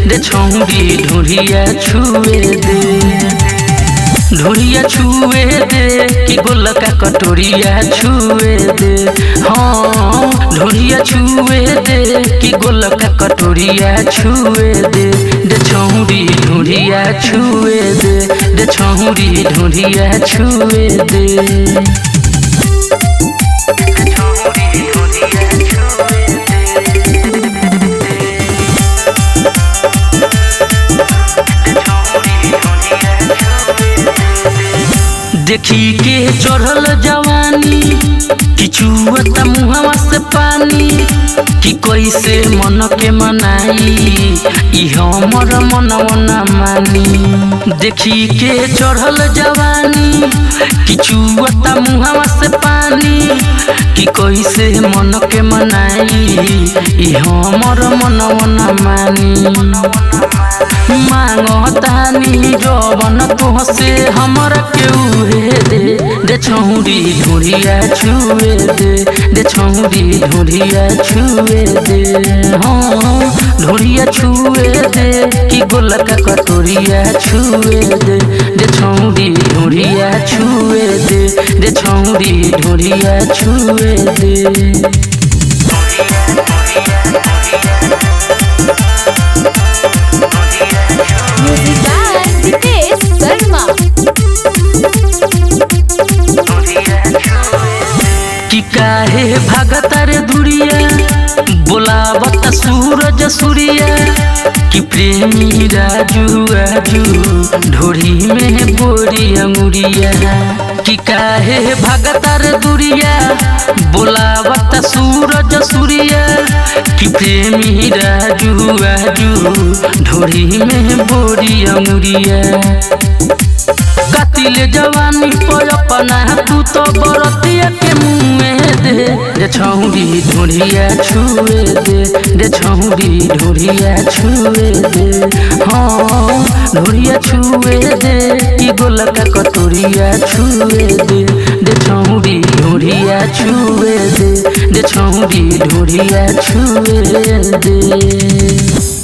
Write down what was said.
दे छौरी ढूढ़िया छुए दे, ढूढ़िया छुए दे कि गोलका कटोरिया छुए दे। हाँ ढूढ़िया छुए दे कि गोलका कटोरिया छुए दे छौरी ढूढ़िया छुए दे छौरी ढूढ़िया छुए दे। देखी के चढ़ल जवानी किचुअता मुहवा से पानी कि कैसे मन के मनाई ई हमर मनवा न मानी। देखी के चढ़ल जवानी किचुअता मुहवा से पानी कि कैसे मन के मनाई ई हमर मनवा न मानी। मांगतानी जवन तोहसे हमरा केउहे दे छौरी ढूढ़िया छुए दे छौरी ढूढ़िया छुए दे। हाँ ढूढ़िया छुए दे कि गोलका कटोरिया छुए दे छौरी ढूढ़िया छुए दे छौरी ढूढ़िया छुए दे। कि काहे भागतर दुरिया बोलावत सूरज सूर्या कि प्रेमी राजू आजू ढोरी में बोरी अंगुरिया। कि काहे भागतर दुरिया बोलावत सूरज सूर्या कि प्रेमी राजू आजू ढोरी में बोरी अंगुरिया। कातिल जवानी पर अपना तू तो बरतिया के मुँह दे छौरी ढूढ़िया छुए दे छौरी ढूढ़िया छुए दे। हाँ ढूढ़िया छुए दे कि गोलका कटोरिया छुए दे छौरी ढूढ़िया छुए दे छौरी ढूढ़िया छुए दे।